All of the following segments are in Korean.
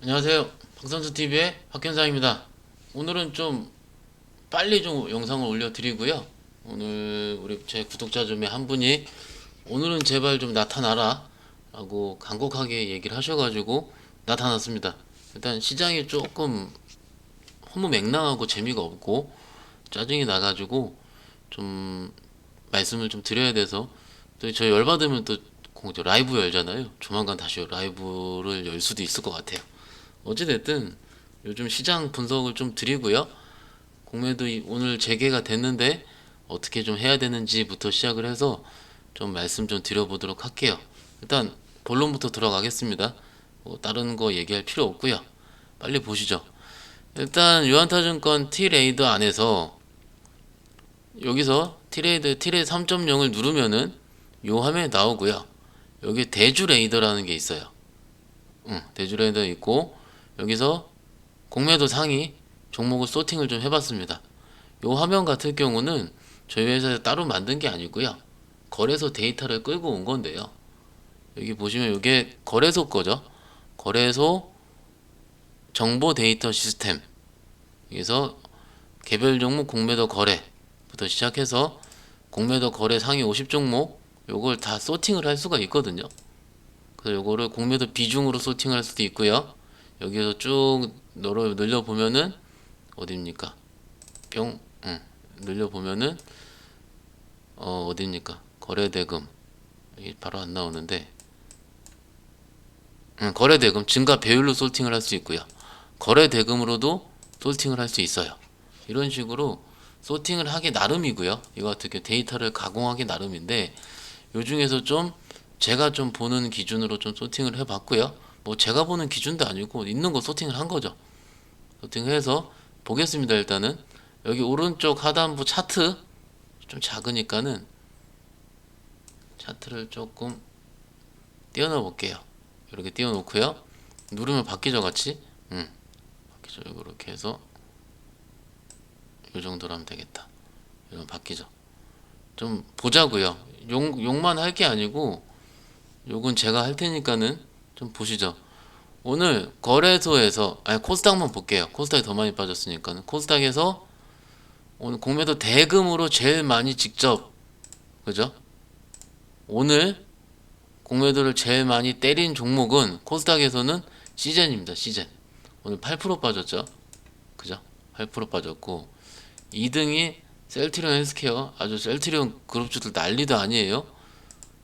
안녕하세요. 박선수TV의 박현상입니다. 오늘은 좀 빨리 좀 영상을 올려드리고요. 오늘 우리 제 구독자 중에 한 분이 오늘은 제발 좀 나타나라 라고 간곡하게 얘기를 하셔가지고 나타났습니다. 일단 시장이 조금 허무맹랑하고 재미가 없고 짜증이 나가지고 좀 말씀을 좀 드려야 돼서, 또 저 열받으면 또 라이브 열잖아요. 조만간 다시 라이브를 열 수도 있을 것 같아요. 어찌됐든 요즘 시장 분석을 좀 드리고요. 공매도 오늘 재개가 됐는데 어떻게 좀 해야 되는지부터 시작을 해서 좀 말씀 좀 드려보도록 할게요. 일단 본론부터 들어가겠습니다. 뭐 다른 거 얘기할 필요 없고요. 빨리 보시죠. 일단 유한타증권 T레이더 안에서 여기서 T레이드 3.0을 누르면은 요 화면에 나오고요. 여기 대주 레이더라는 게 있어요. 대주 레이더 있고, 여기서 공매도 상위 종목을 소팅을 좀 해봤습니다. 요 화면 같은 경우는 저희 회사에서 따로 만든 게 아니고요. 거래소 데이터를 끌고 온 건데요. 여기 보시면 이게 거래소 거죠. 거래소 정보 데이터 시스템. 여기서 개별 종목 공매도 거래부터 시작해서 공매도 거래 상위 50종목 요걸 다 소팅을 할 수가 있거든요. 그래서 요거를 공매도 비중으로 소팅할 수도 있고요. 여기서 쭉 늘려보면은 어딥니까? 뿅, 늘려보면은 어딥니까? 거래대금, 여기 바로 안 나오는데, 거래대금 증가 배율로 소팅을 할 수 있고요. 거래대금으로도 소팅을 할 수 있어요. 이런 식으로 소팅을 하기 나름이고요. 이거 같은 경우 데이터를 가공하기 나름인데, 요 중에서 좀 제가 좀 보는 기준으로 좀 소팅을 해봤고요. 뭐 제가 보는 기준도 아니고 있는 거 소팅을 한 거죠. 소팅해서 보겠습니다. 일단은 여기 오른쪽 하단부 차트 좀 작으니까는 차트를 조금 띄워넣어 볼게요. 이렇게 띄워놓고요. 누르면 바뀌죠, 같이. 바뀌죠. 이렇게 해서 이 정도로 하면 되겠다. 이러면 바뀌죠. 좀 보자고요. 욕만 할 게 아니고 욕은 제가 할 테니까는 좀 보시죠. 오늘 거래소에서, 아니 코스닥만 볼게요. 코스닥이 더 많이 빠졌으니까는 코스닥에서 오늘 공매도 대금으로 제일 많이 직접, 그죠? 오늘 공매도를 제일 많이 때린 종목은 코스닥에서는 시젠입니다. 시젠. 오늘 8% 빠졌죠? 그죠? 8% 빠졌고, 2등이 셀트리온 헬스케어. 아주 셀트리온 그룹주들 난리도 아니에요.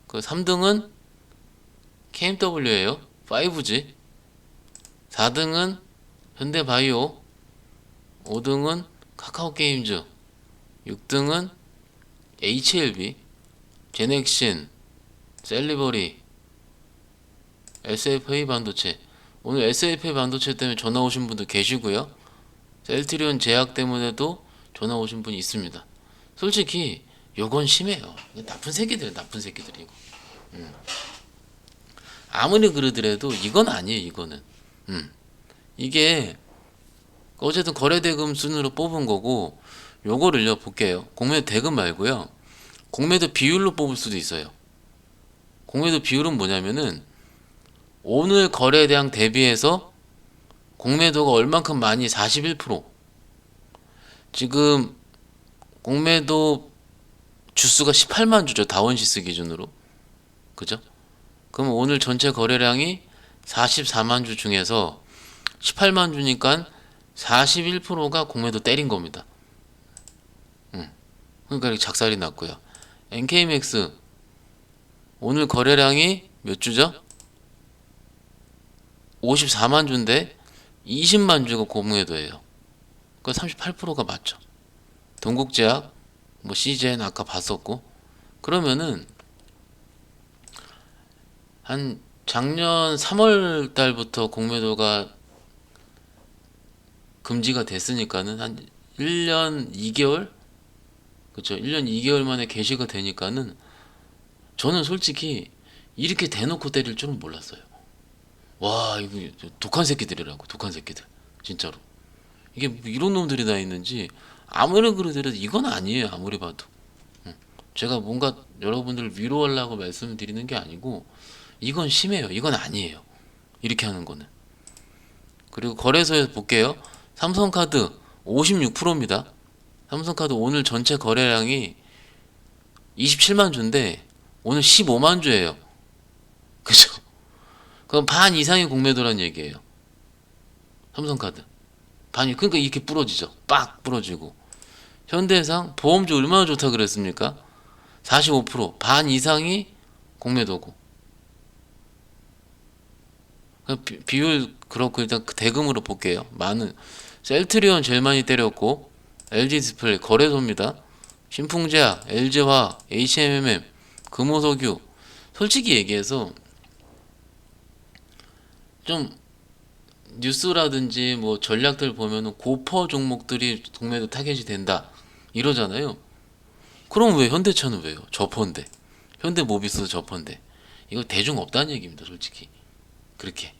그 3등은 KMW예요. 5G. 4등은 현대바이오. 5등은 카카오게임즈. 6등은 HLB, 제넥신, 셀리버리, SFA 반도체. 오늘 SFA 반도체 때문에 전화 오신 분도 계시고요. 셀트리온 제약 때문에도 전화 오신 분이 있습니다. 솔직히 요건 심해요. 나쁜 새끼들, 나쁜 새끼들이고. 아무리 그러더라도 이건 아니에요. 이거는. 이게 어쨌든 거래대금 순으로 뽑은 거고, 요거를요 볼게요. 공매도 대금 말고요. 공매도 비율로 뽑을 수도 있어요. 공매도 비율은 뭐냐면은 오늘 거래량 대비해서 공매도가 얼만큼 많이, 41%. 지금 공매도 주수가 18만 주죠. 다원시스 기준으로. 그죠? 그럼 오늘 전체 거래량이 44만 주 중에서 18만 주니까 41%가 공매도 때린 겁니다. 그러니까 이렇게 작살이 났고요. NK맥스 오늘 거래량이 몇 주죠? 54만 주인데 20만 주가 공매도예요. 그 38%가 맞죠. 동국제약, 뭐 CJN 아까 봤었고, 그러면은 한 작년 3월 달부터 공매도가 금지가 됐으니까는 한 1년 2개월? 그쵸? 1년 2개월 만에 개시가 되니까는 저는 솔직히 이렇게 대놓고 때릴 줄은 몰랐어요. 와, 이거 독한 새끼들이라고, 독한 새끼들. 진짜로. 이게 뭐 이런 놈들이 다 있는지 아무리 그러더라도 이건 아니에요. 아무리 봐도. 제가 뭔가 여러분들을 위로하려고 말씀을 드리는 게 아니고 이건 심해요. 이건 아니에요. 이렇게 하는 거는. 그리고 거래소에서 볼게요. 삼성카드 56%입니다. 삼성카드 오늘 전체 거래량이 27만 주인데 오늘 15만 주예요. 그죠? 그럼 반 이상이 공매도란 얘기예요. 삼성카드 반이, 그러니까 이렇게 부러지죠. 빡 부러지고. 현대해상 보험주 얼마나 좋다 그랬습니까? 45%반 이상이 공매도고. 비율 그렇고 일단 그 대금으로 볼게요. 많은 셀트리온 제일 많이 때렸고, LG디스플레이 거래소입니다. 신풍제약, LG화, HMM, 금호석유. 솔직히 얘기해서 좀 뉴스라든지 뭐 전략들 보면은 고퍼 종목들이 공매도 타겟이 된다 이러잖아요. 그럼 왜 현대차는 왜요? 저퍼인데. 현대모비스도 저퍼인데. 이거 대중 없다는 얘기입니다, 솔직히. 그렇게.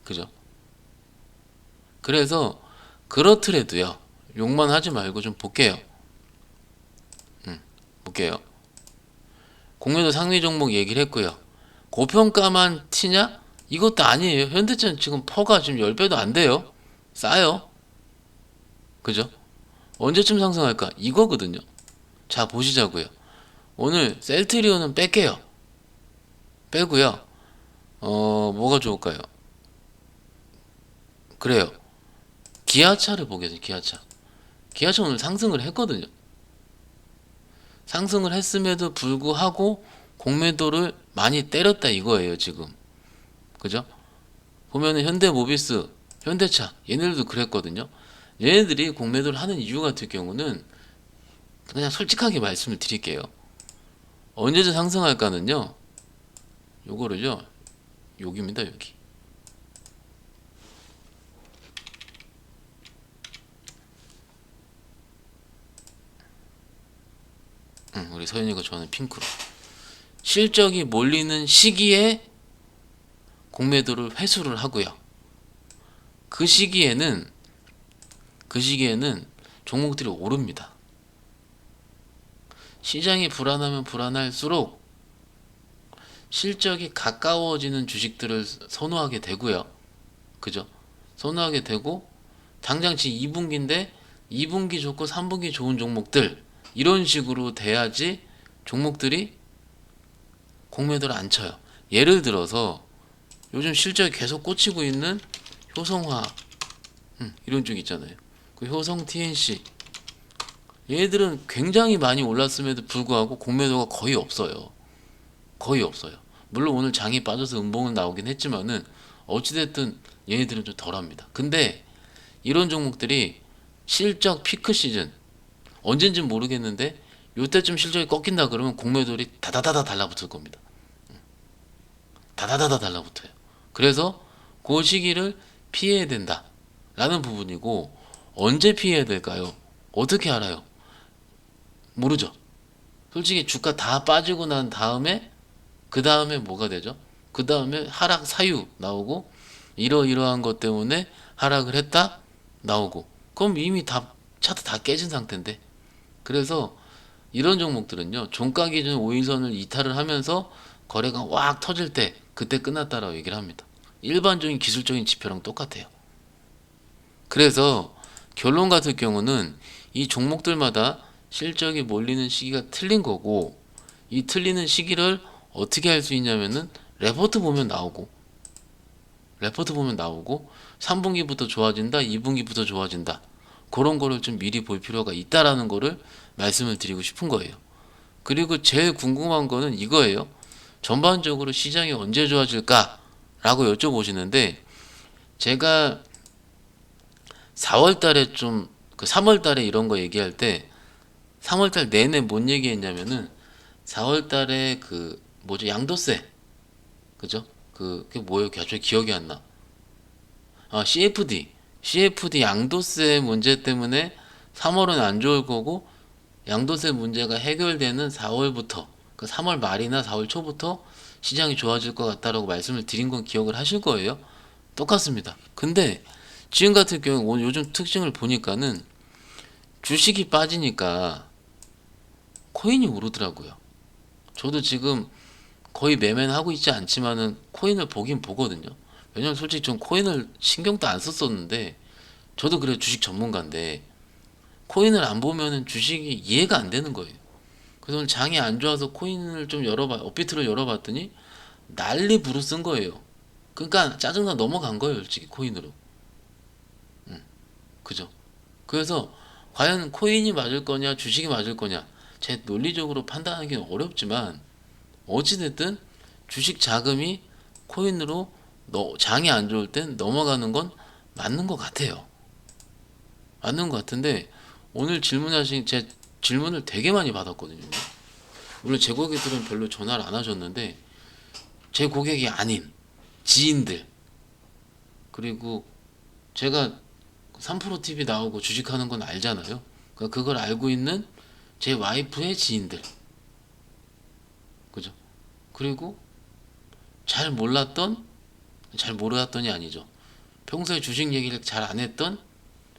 그죠? 그래서 그렇더라도요. 욕만 하지 말고 좀 볼게요. 볼게요. 공매도 상위 종목 얘기를 했고요. 고평가만 티냐? 이것도 아니에요. 현대차는 지금 퍼가 지금 10배도 안 돼요. 싸요. 그죠? 언제쯤 상승할까? 이거거든요. 자, 보시자고요. 오늘 셀트리온은 뺄게요. 빼고요. 뭐가 좋을까요? 그래요. 기아차를 보겠습니다. 기아차. 기아차 오늘 상승을 했거든요. 상승을 했음에도 불구하고 공매도를 많이 때렸다 이거예요, 지금. 그죠? 보면은 현대모비스, 현대차 얘네들도 그랬거든요. 얘네들이 공매도를 하는 이유 같은 경우는 그냥 솔직하게 말씀을 드릴게요. 언제쯤 상승할까는요. 요거를요. 여기입니다, 여기. 우리 서현이가 좋아하는 핑크로. 실적이 몰리는 시기에 공매도를 회수를 하고요. 그 시기에는 종목들이 오릅니다. 시장이 불안하면 불안할수록 실적이 가까워지는 주식들을 선호하게 되고요. 그죠? 선호하게 되고, 당장 지금 2분기인데 2분기 좋고 3분기 좋은 종목들, 이런 식으로 돼야지 종목들이 공매도를 안 쳐요. 예를 들어서 요즘 실적이 계속 꽂히고 있는 효성화, 이런 쪽 있잖아요. 그 효성 TNC, 얘들은 굉장히 많이 올랐음에도 불구하고 공매도가 거의 없어요. 거의 없어요. 물론 오늘 장이 빠져서 음봉은 나오긴 했지만은 어찌됐든 얘네들은 좀 덜합니다. 근데 이런 종목들이 실적 피크 시즌, 언젠진 모르겠는데 요때쯤 실적이 꺾인다 그러면 공매도리 다다다다 달라붙을 겁니다. 다다다다 달라붙어요. 그래서 그 시기를 피해야 된다 라는 부분이고, 언제 피해야 될까요? 어떻게 알아요? 모르죠. 솔직히 주가 다 빠지고 난 다음에, 그 다음에 뭐가 되죠? 그 다음에 하락 사유 나오고, 이러이러한 것 때문에 하락을 했다 나오고, 그럼 이미 다 차트 다 깨진 상태인데. 그래서 이런 종목들은요, 종가 기준 5일선을 이탈을 하면서 거래가 왁 터질 때 그때 끝났다라고 얘기를 합니다. 일반적인 기술적인 지표랑 똑같아요. 그래서 결론 같은 경우는 이 종목들마다 실적이 몰리는 시기가 틀린 거고, 이 틀리는 시기를 어떻게 할 수 있냐면은 레포트 보면 나오고, 3분기부터 좋아진다, 2분기부터 좋아진다, 그런 거를 좀 미리 볼 필요가 있다라는 거를 말씀을 드리고 싶은 거예요. 그리고 제일 궁금한 거는 이거예요. 전반적으로 시장이 언제 좋아질까? 라고 여쭤보시는데, 제가 4월달에 좀, 그 3월달에 이런 거 얘기할 때, 3월달 내내 뭔 얘기했냐면은, 4월달에 그, 뭐죠, 양도세. 그죠? 그게 뭐예요? 갑자기 기억이 안 나. 아, CFD 양도세 문제 때문에 3월은 안 좋을 거고, 양도세 문제가 해결되는 4월부터, 그 3월 말이나 4월 초부터 시장이 좋아질 것 같다라고 말씀을 드린 건 기억을 하실 거예요. 똑같습니다. 근데 지금 같은 경우 오늘 요즘 특징을 보니까는 주식이 빠지니까 코인이 오르더라고요. 저도 지금 거의 매매는 하고 있지 않지만은 코인을 보긴 보거든요. 왜냐면 솔직히 좀 코인을 신경도 안 썼었는데, 저도 그래 주식 전문가인데 코인을 안 보면은 주식이 이해가 안 되는 거예요. 그래서 오늘 장이 안 좋아서 코인을 좀 업비트를 열어봤더니 난리 부르쓴 거예요. 그러니까 짜증나 넘어간 거예요, 솔직히 코인으로. 그죠? 그래서 과연 코인이 맞을 거냐, 주식이 맞을 거냐, 제 논리적으로 판단하기는 어렵지만 어찌됐든 주식 자금이 코인으로 장이 안 좋을 땐 넘어가는 건 맞는 것 같아요. 맞는 것 같은데 오늘 질문하신 제 질문을 되게 많이 받았거든요. 물론 제 고객들은 별로 전화를 안 하셨는데 제 고객이 아닌 지인들, 그리고 제가 3프로 TV 나오고 주식하는 건 알잖아요. 그러니까 그걸 알고 있는 제 와이프의 지인들, 그죠? 그리고 잘 몰랐던, 잘 몰랐던이 아니죠. 평소에 주식 얘기를 잘 안 했던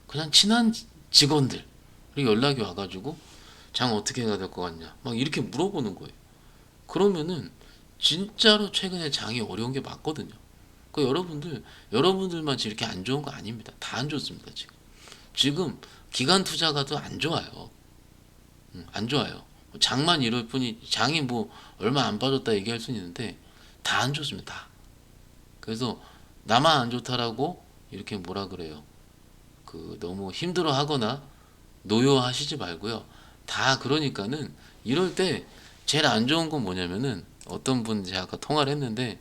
그냥 친한 직원들이 연락이 와가지고 장 어떻게 해야 될 것 같냐 막 이렇게 물어보는 거예요. 그러면은 진짜로 최근에 장이 어려운 게 맞거든요. 그 여러분들만 이렇게 안 좋은 거 아닙니다. 다 안 좋습니다. 지금 기관 투자가도 안 좋아요. 안 좋아요. 장만 이럴 뿐이, 장이 뭐 얼마 안 빠졌다 얘기할 수는 있는데 다 안 좋습니다. 다. 그래서 나만 안 좋다라고 이렇게 뭐라 그래요. 그 너무 힘들어하거나 노여하시지 말고요. 다 그러니까는 이럴 때 제일 안 좋은 건 뭐냐면은, 어떤 분 제가 아까 통화를 했는데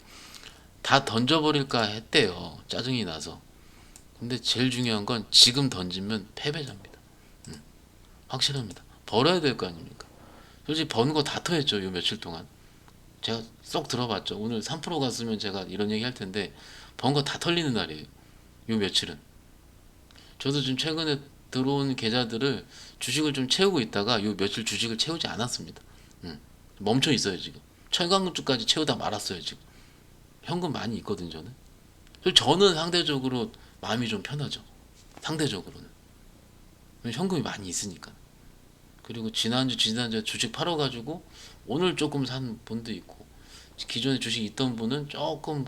다 던져버릴까 했대요. 짜증이 나서. 근데 제일 중요한 건 지금 던지면 패배자입니다. 확실합니다. 벌어야 될 거 아닙니까? 솔직히 버는 거 다 토했죠. 요 며칠 동안. 제가 쏙 들어봤죠. 오늘 3% 갔으면 제가 이런 얘기 할 텐데 번 거 다 털리는 날이에요. 요 며칠은. 저도 지금 최근에 들어온 계좌들을 주식을 좀 채우고 있다가 요 며칠 주식을 채우지 않았습니다. 멈춰 있어요 지금. 철강주까지 채우다 말았어요 지금. 현금 많이 있거든요 저는. 그래서 저는 상대적으로 마음이 좀 편하죠. 상대적으로는. 현금이 많이 있으니까. 그리고 지난주 주식 팔아가지고 오늘 조금 산 분도 있고, 기존에 주식 있던 분은 조금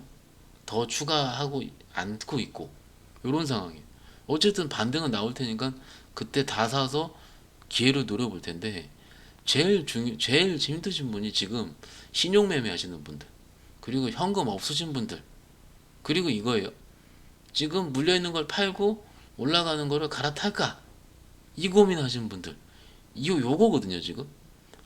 더 추가하고 않고 있고, 이런 상황이에요. 어쨌든 반등은 나올 테니까 그때 다 사서 기회를 노려볼 텐데, 제일 힘드신 분이 지금 신용매매 하시는 분들, 그리고 현금 없으신 분들, 그리고 이거예요. 지금 물려있는 걸 팔고 올라가는 거를 갈아탈까, 이 고민하시는 분들, 요거거든요 지금.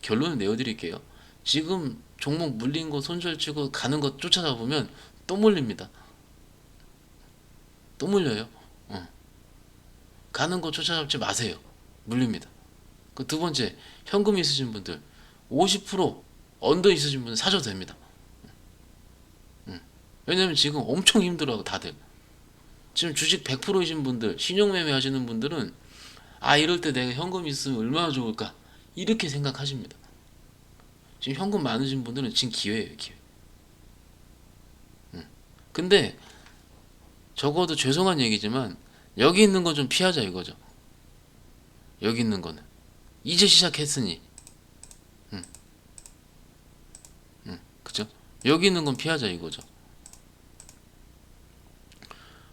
결론을 내어드릴게요. 지금 종목 물린 거 손절치고 가는 거 쫓아잡으면 또 물립니다. 또 물려요. 가는 거 쫓아잡지 마세요. 물립니다. 그 두 번째, 현금 있으신 분들 50% 언더 있으신 분들 사셔도 됩니다. 왜냐면 지금 엄청 힘들어요 다들. 지금 주식 100%이신 분들, 신용매매 하시는 분들은 아 이럴 때 내가 현금 있으면 얼마나 좋을까 이렇게 생각하십니다. 지금 현금 많으신 분들은 지금 기회예요 기회. 근데 적어도 죄송한 얘기지만 여기 있는 거 좀 피하자 이거죠. 여기 있는 거는 이제 시작했으니, 그죠? 여기 있는 건 피하자 이거죠.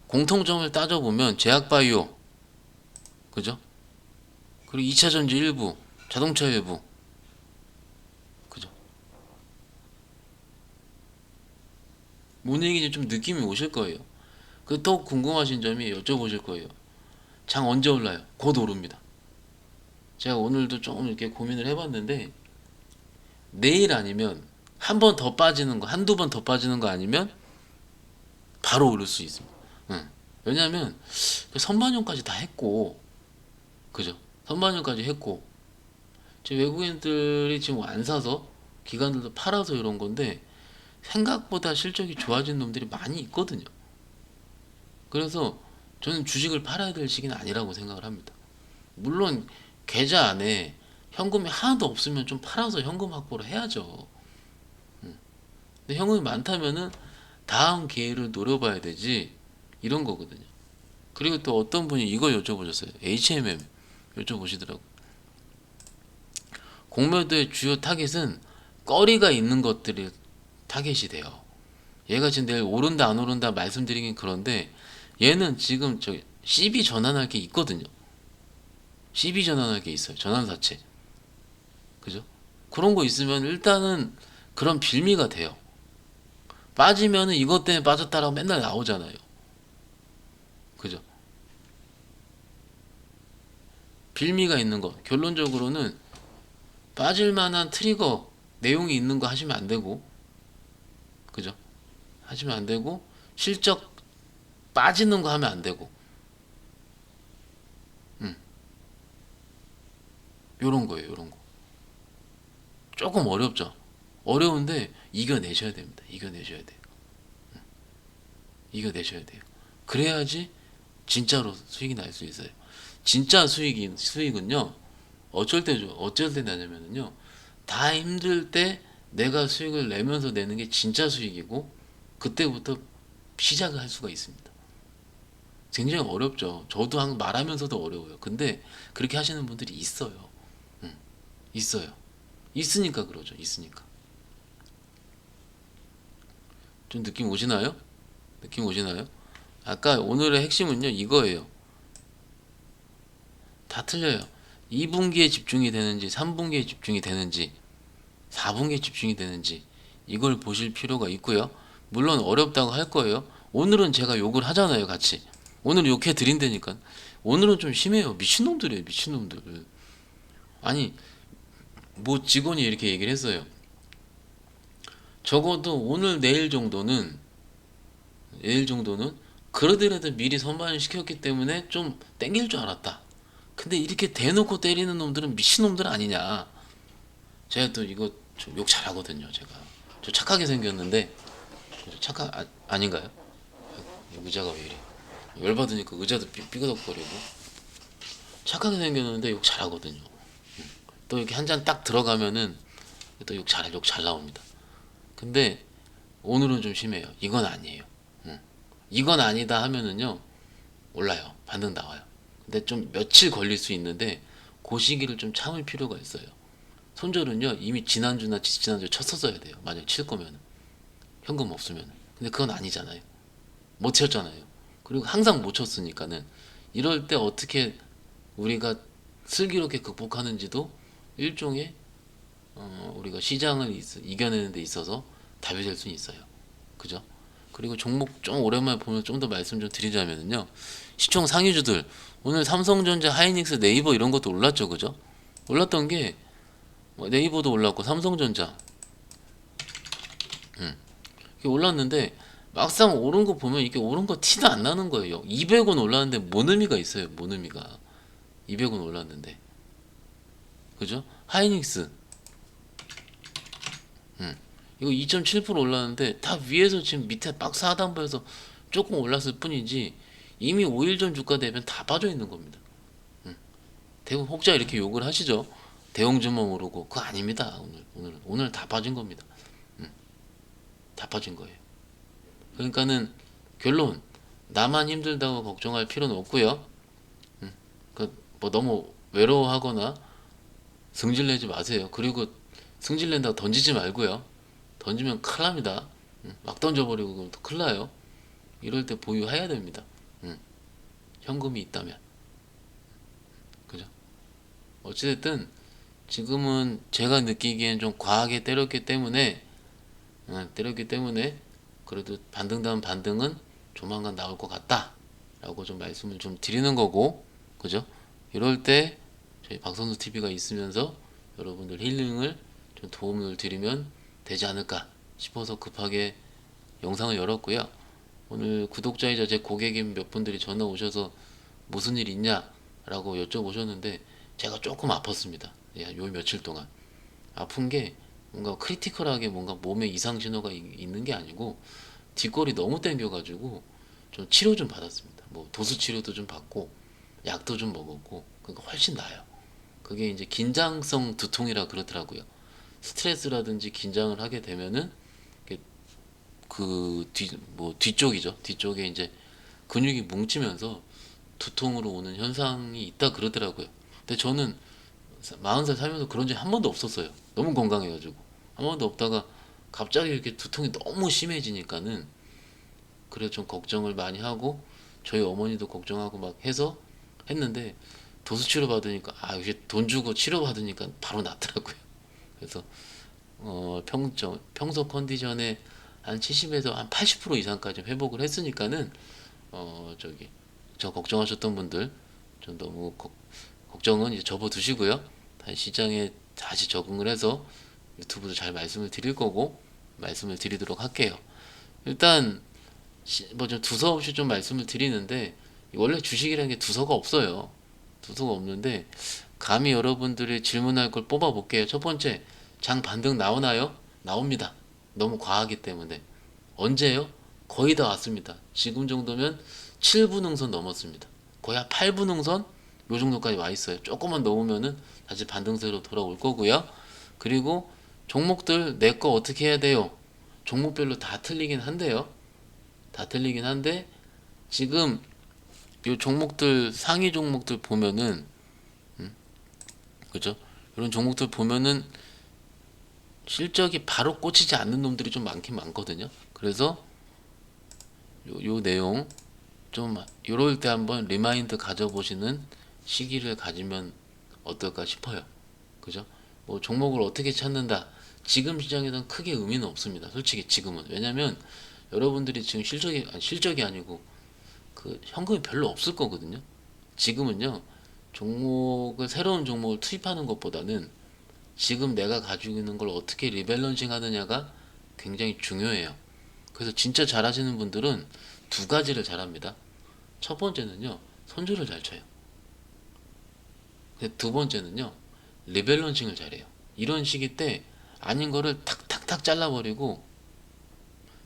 공통점을 따져보면 제약바이오, 그죠? 그리고 2차전지 일부, 자동차 일부, 그죠? 뭔 얘기인지 좀 느낌이 오실 거예요. 그 또 궁금하신 점이 여쭤보실 거예요. 장 언제 올라요? 곧 오릅니다. 제가 오늘도 좀 이렇게 고민을 해봤는데 내일 아니면 한 번 더 빠지는 거, 한두 번 더 빠지는 거 아니면 바로 오를 수 있습니다. 왜냐하면 선반영까지 다 했고, 그죠? 선반영까지 했고, 지금 외국인들이 지금 안 사서 기관들도 팔아서 이런 건데 생각보다 실적이 좋아진 놈들이 많이 있거든요. 그래서 저는 주식을 팔아야 될 시기는 아니라고 생각을 합니다. 물론 계좌 안에 현금이 하나도 없으면 좀 팔아서 현금 확보를 해야죠. 근데 현금이 많다면은 다음 기회를 노려봐야 되지, 이런 거거든요. 그리고 또 어떤 분이 이걸 여쭤보셨어요. HMM 여쭤보시더라고. 공매도의 주요 타겟은 꺼리가 있는 것들이 타겟이 돼요. 얘가 지금 내일 오른다 안 오른다 말씀드리긴 그런데 얘는 지금 저 CB 전환할 게 있거든요. CB 전환할 게 있어요. 전환사채. 그죠? 그런 거 있으면 일단은 그런 빌미가 돼요. 빠지면은 이것 때문에 빠졌다라고 맨날 나오잖아요. 그죠? 빌미가 있는 거. 결론적으로는 빠질 만한 트리거 내용이 있는 거 하시면 안 되고, 그죠? 하시면 안 되고, 실적 빠지는 거 하면 안 되고, 요런 거예요, 요런 거. 조금 어렵죠? 어려운데 이겨내셔야 됩니다. 이겨내셔야 돼요. 이겨내셔야 돼요. 그래야지 진짜로 수익이 날 수 있어요. 진짜 수익은요, 어쩔 때 나냐면요, 다 힘들 때 내가 수익을 내면서 내는 게 진짜 수익이고, 그때부터 시작을 할 수가 있습니다. 굉장히 어렵죠. 저도 말하면서도 어려워요. 근데 그렇게 하시는 분들이 있어요. 있어요. 있으니까 그러죠. 있으니까. 좀 느낌 오시나요? 느낌 오시나요? 아까 오늘의 핵심은요, 이거예요. 다 틀려요. 2분기에 집중이 되는지, 3분기에 집중이 되는지, 4분기에 집중이 되는지, 이걸 보실 필요가 있고요. 물론 어렵다고 할 거예요. 오늘은 제가 욕을 하잖아요, 같이. 오늘 욕해 드린다니까. 오늘은 좀 심해요. 미친놈들이에요, 미친놈들. 아니, 뭐 직원이 이렇게 얘기를 했어요. 적어도 오늘 내일 정도는 그러더라도 미리 선반을 시켰기 때문에 좀 땡길 줄 알았다. 근데 이렇게 대놓고 때리는 놈들은 미친놈들 아니냐. 제가 또 이거 욕 잘하거든요. 제가 저 착하게 생겼는데 아닌가요? 의자가 왜 이래? 열받으니까 의자도 삐그덕거리고. 착하게 생겼는데 욕 잘하거든요. 또 이렇게 한 잔 딱 들어가면은 또 욕 잘 나옵니다. 근데 오늘은 좀 심해요. 이건 아니에요. 이건 아니다 하면은요, 올라요. 반등 나와요. 근데 좀 며칠 걸릴 수 있는데 그 시기를 좀 참을 필요가 있어요. 손절은요, 이미 지난주나 지지난주에 쳤었어야 돼요. 만약 칠 거면, 현금 없으면. 근데 그건 아니잖아요. 못 쳤잖아요. 그리고 항상 못 쳤으니까는 이럴 때 어떻게 우리가 슬기롭게 극복하는지도 일종의 우리가 시장을 이겨내는 데 있어서 답이 될 수 있어요. 그죠? 그리고 종목 좀 오랜만에 보면 좀 더 말씀 좀 드리자면요. 시총 상위주들 오늘 삼성전자, 하이닉스, 네이버 이런 것도 올랐죠, 그죠? 올랐던 게 네이버도 올랐고 삼성전자 이게 올랐는데 막상 오른 거 보면 이게 오른 거 티도 안 나는 거예요. 200원 올랐는데 뭔 의미가 있어요? 뭔 의미가? 200원 올랐는데, 그죠? 하이닉스 이거 2.7% 올랐는데 다 위에서 지금 밑에 박스 하단부에서 조금 올랐을 뿐이지 이미 5일 전 주가 대비면 다 빠져 있는 겁니다. 대부분 혹자 이렇게 욕을 하시죠. 대형주만 오르고 그거 아닙니다. 오늘 다 빠진 겁니다. 다 빠진 거예요. 그러니까는 결론, 나만 힘들다고 걱정할 필요는 없고요. 그뭐 너무 외로워하거나 승질내지 마세요. 그리고 승질낸다고 던지지 말고요. 던지면 큰일 납니다. 막 던져버리고 그러면 또 큰일 나요. 이럴 때 보유해야 됩니다. 현금이 있다면. 그죠? 어찌됐든 지금은 제가 느끼기엔 좀 과하게 때렸기 때문에 그래도 반등 다음 반등은 조만간 나올 것 같다 라고 좀 말씀을 좀 드리는 거고, 그죠? 이럴 때 저희 박선수 TV가 있으면서 여러분들 힐링을 좀 도움을 드리면 되지 않을까 싶어서 급하게 영상을 열었고요. 오늘 구독자이자 제 고객인 몇 분들이 전화 오셔서 무슨 일 있냐 라고 여쭤보셨는데 제가 조금 아팠습니다. 요 며칠 동안 아픈 게 뭔가 크리티컬하게 뭔가 몸에 이상 신호가 있는 게 아니고 뒷골이 너무 땡겨가지고 좀 치료 좀 받았습니다. 뭐 도수 치료도 좀 받고 약도 좀 먹었고 그러니까 훨씬 나아요. 그게 이제 긴장성 두통이라 그러더라고요. 스트레스라든지 긴장을 하게 되면은 뒤쪽이죠. 뒤쪽에 이제 근육이 뭉치면서 두통으로 오는 현상이 있다 그러더라고요. 근데 저는 40살 살면서 그런 적이 한 번도 없었어요. 너무 건강해가지고 한 번도 없다가 갑자기 이렇게 두통이 너무 심해지니까는 그래 좀 걱정을 많이 하고 저희 어머니도 걱정하고 막 해서 했는데 도수 치료 받으니까 이게 돈 주고 치료 받으니까 바로 낫더라고요. 그래서 평소 컨디션에 한 70에서 한 80% 이상까지 회복을 했으니까는 저기 저 걱정하셨던 분들 좀 너무 걱정은 이제 접어두시고요. 다시 시장에 다시 적응을 해서 유튜브도 잘 말씀을 드릴 거고 말씀을 드리도록 할게요. 일단 뭐 좀 두서없이 좀 말씀을 드리는데 원래 주식이라는 게 두서가 없어요. 두서가 없는데 감히 여러분들이 질문할 걸 뽑아 볼게요. 첫 번째, 장 반등 나오나요? 나옵니다. 너무 과하기 때문에. 언제요? 거의 다 왔습니다. 지금 정도면 7분응선 넘었습니다. 거의 한 8분응선 요 정도까지 와 있어요. 조금만 넘으면은 다시 반등세로 돌아올 거고요. 그리고 종목들 내 거 어떻게 해야 돼요? 종목별로 다 틀리긴 한데요. 다 틀리긴 한데 지금 요 종목들 상위 종목들 보면은 그죠? 이런 종목들 보면은 실적이 바로 꽂히지 않는 놈들이 좀 많긴 많거든요. 그래서 요 내용 좀 요럴 때 한번 리마인드 가져보시는 시기를 가지면 어떨까 싶어요. 그죠? 뭐 종목을 어떻게 찾는다. 지금 시장에선 크게 의미는 없습니다. 솔직히 지금은. 왜냐면 여러분들이 지금 실적이 아니고 그 현금이 별로 없을 거거든요. 지금은요. 새로운 종목을 투입하는 것보다는 지금 내가 가지고 있는 걸 어떻게 리밸런싱 하느냐가 굉장히 중요해요. 그래서 진짜 잘하시는 분들은 두 가지를 잘합니다. 첫 번째는요, 손절을 잘 쳐요. 두 번째는요, 리밸런싱을 잘해요. 이런 시기 때 아닌 거를 탁탁탁 잘라버리고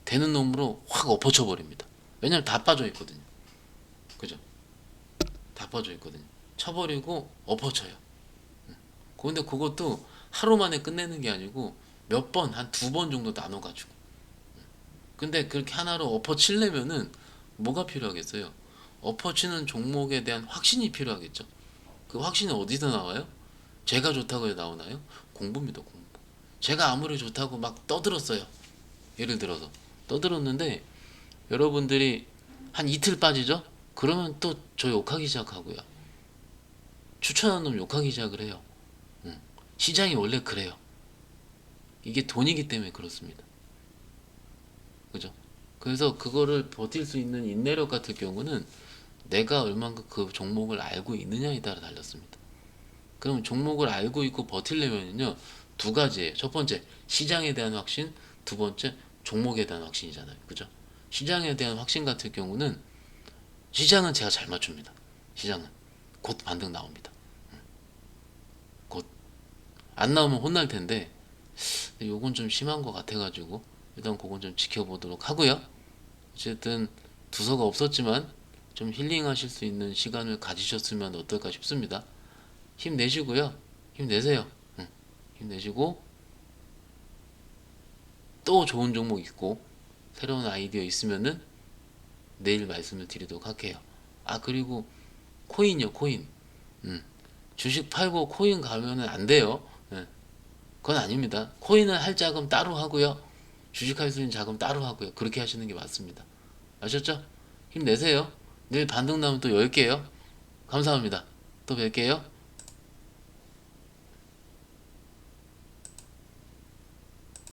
되는 놈으로 확 엎어쳐 버립니다. 왜냐면 다 빠져 있거든요. 그죠? 다 빠져 있거든요. 쳐버리고 엎어쳐요. 근데 그것도 하루 만에 끝내는 게 아니고 몇 번, 한 두 번 정도 나눠가지고. 근데 그렇게 하나로 엎어치려면은 뭐가 필요하겠어요? 엎어치는 종목에 대한 확신이 필요하겠죠. 그 확신이 어디서 나와요? 제가 좋다고 해 나오나요? 공부입니다, 공부. 제가 아무리 좋다고 막 떠들었어요. 예를 들어서 떠들었는데 여러분들이 한 이틀 빠지죠? 그러면 또 저 욕하기 시작하고요. 추천한 놈 욕하기 시작을 해요. 시장이 원래 그래요. 이게 돈이기 때문에 그렇습니다. 그죠? 그래서 그거를 버틸 수 있는 인내력 같은 경우는 내가 얼만큼 그 종목을 알고 있느냐에 따라 달렸습니다. 그럼 종목을 알고 있고 버틸려면요 두 가지예요. 첫 번째 시장에 대한 확신, 두 번째 종목에 대한 확신이잖아요. 그죠? 시장에 대한 확신 같은 경우는 시장은 제가 잘 맞춥니다. 시장은 곧 반등 나옵니다. 곧 안 나오면 혼날 텐데 요건 좀 심한 것 같아가지고 일단 그건 좀 지켜보도록 하고요. 어쨌든 두서가 없었지만 좀 힐링하실 수 있는 시간을 가지셨으면 어떨까 싶습니다. 힘내시고요. 힘내세요. 힘내시고 또 좋은 종목 있고 새로운 아이디어 있으면은 내일 말씀을 드리도록 할게요. 그리고 코인이요, 코인. 주식 팔고 코인 가면은 안 돼요. 그건 아닙니다. 코인은 할 자금 따로 하고요. 주식할 수 있는 자금 따로 하고요. 그렇게 하시는 게 맞습니다. 아셨죠? 힘내세요. 내일 반등 나면 또 열게요. 감사합니다. 또 뵐게요.